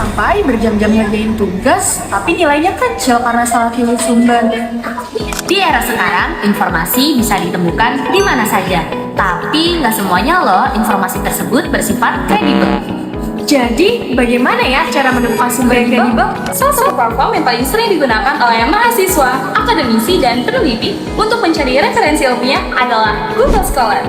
sampai berjam-jam ngerjain tugas, tapi nilainya kecil karena salah pilih sumber. Di era sekarang, informasi bisa ditemukan di mana saja. Tapi nggak semuanya loh informasi tersebut bersifat kredibel. Jadi, bagaimana ya cara menemukan sumber yang kredibel? Salah satu platform yang paling sering digunakan oleh mahasiswa, akademisi, dan peneliti untuk mencari referensi ilmiah adalah Google Scholar.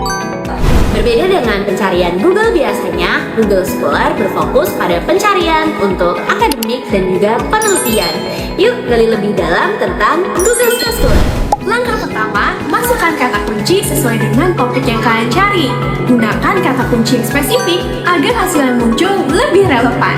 Berbeda dengan pencarian Google biasanya, Google Scholar berfokus pada pencarian untuk akademik dan juga penelitian. Yuk gali lebih dalam tentang Google Scholar. Langkah pertama, masukkan kata kunci sesuai dengan topik yang kalian cari. Gunakan kata kunci yang spesifik agar hasil yang muncul lebih relevan.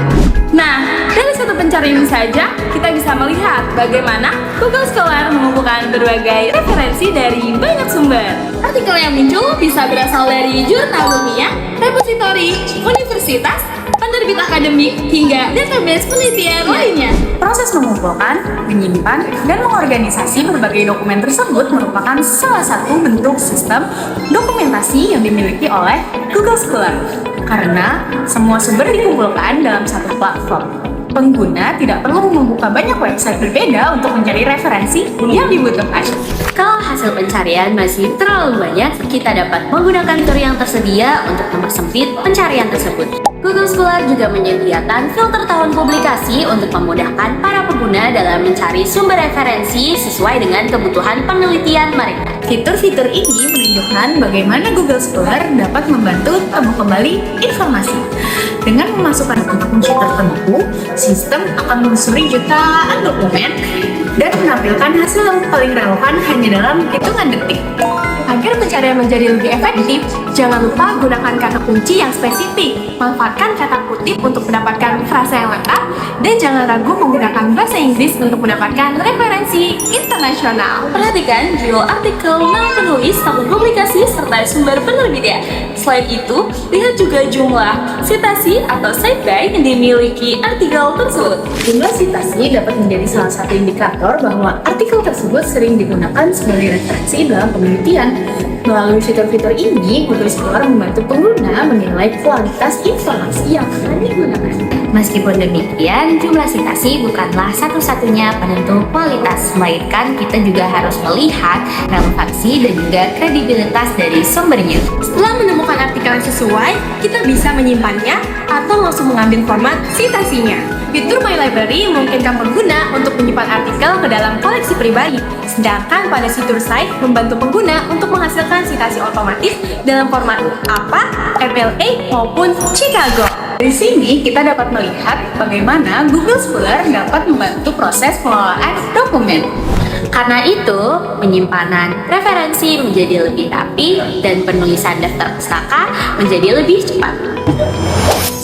Nah, dari satu pencarian saja, kita bisa melihat bagaimana Google Scholar mengumpulkan berbagai referensi dari banyak sumber. Artikel yang muncul bisa berasal dari jurnal ilmiah, repositori, universitas, penerbit akademik, hingga database penelitian lainnya. Proses mengumpulkan, menyimpan, dan mengorganisasi berbagai dokumen tersebut merupakan salah satu bentuk sistem dokumentasi yang dimiliki oleh Google Scholar. Karena semua sumber dikumpulkan dalam satu platform. Pengguna tidak perlu membuka banyak website berbeda untuk mencari referensi yang dibutuhkan. Kalau hasil pencarian masih terlalu banyak, kita dapat menggunakan fitur yang tersedia untuk mempersempit pencarian tersebut. Google Scholar juga menyediakan filter tahun publikasi untuk memudahkan para pengguna dalam mencari sumber referensi sesuai dengan kebutuhan penelitian mereka. Fitur-fitur ini menunjukkan bagaimana Google Scholar dapat membantu temu kembali informasi. Dengan memasukkan kata kunci tertentu, sistem akan menelusuri jutaan dokumen dan menampilkan hasil yang paling relevan hanya dalam hitungan detik. Agar pencarian menjadi lebih efektif, jangan lupa gunakan kata kunci yang spesifik. Manfaatkan kata kutip untuk mendapatkan frasa yang lengkap, dan jangan ragu menggunakan bahasa Inggris untuk mendapatkan referensi internasional. Perhatikan judul artikel, nama penulis, tahun publikasi, serta sumber penerbitnya. Selain itu, lihat juga jumlah sitasi atau sidebar yang dimiliki artikel tersebut. Jumlah sitasi dapat menjadi salah satu indikator bahwa artikel tersebut sering digunakan sebagai referensi dalam penelitian. Melalui fitur-fitur ini, Google Scholar membantu pengguna menilai kualitas informasi yang akan digunakan. Meskipun demikian, jumlah sitasi bukanlah satu-satunya penentu kualitas, melainkan kita juga harus melihat relevansi dan juga kredibilitas dari sumbernya. Setelah menemukan artikel yang sesuai, kita bisa menyimpannya atau langsung mengambil format sitasinya. Fitur My Library memungkinkan pengguna untuk menyimpan artikel ke dalam koleksi pribadi, sedangkan pada fitur Cite membantu pengguna untuk menghasilkan sitasi otomatis dalam format APA, MLA, maupun Chicago. Dari sini kita dapat melihat bagaimana Google Scholar dapat membantu proses pengelolaan dokumen. Karena itu, penyimpanan referensi menjadi lebih rapi dan penulisan daftar pustaka menjadi lebih cepat.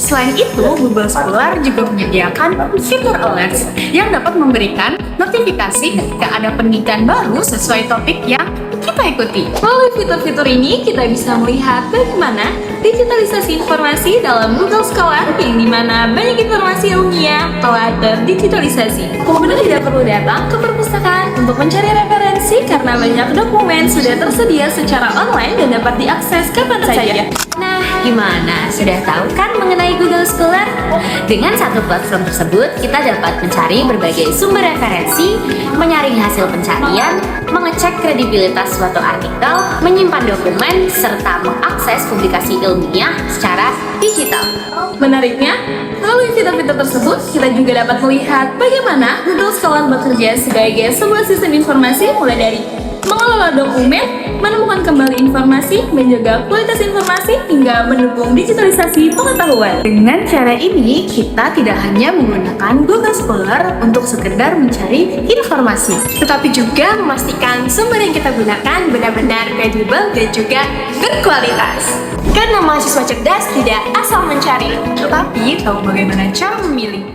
Selain itu, Google Scholar juga menyediakan fitur alerts yang dapat memberikan notifikasi ketika ada penelitian baru sesuai topik yang kita ikuti. Melalui fitur-fitur ini, kita bisa melihat bagaimana digitalisasi informasi dalam Google Scholar, yang dimana banyak informasi ilmiah telah terdigitalisasi. Pengguna tidak perlu datang ke perpustakaan untuk mencari referensi karena banyak dokumen sudah tersedia secara online dan dapat diakses kapan saja. Nah, gimana? Sudah tahu kan mengenai Google Scholar? Dengan satu platform tersebut, kita dapat mencari berbagai sumber referensi, menyaring hasil pencarian, mengecek kredibilitas suatu artikel, menyimpan dokumen, serta mengakses publikasi ilmiah secara digital. Menariknya, melalui fitur-fitur tersebut, kita juga dapat melihat bagaimana Google Scholar bekerja sebagai sebuah sistem informasi mulai dari mengelola dokumen, menemukan kembali informasi, menjaga kualitas informasi, hingga mendukung digitalisasi pengetahuan. Dengan cara ini, kita tidak hanya menggunakan Google Scholar untuk sekedar mencari informasi, tetapi juga memastikan sumber yang kita gunakan benar-benar kredibel dan juga berkualitas. Karena mahasiswa cerdas tidak asal mencari, tetapi tahu bagaimana cara memilih.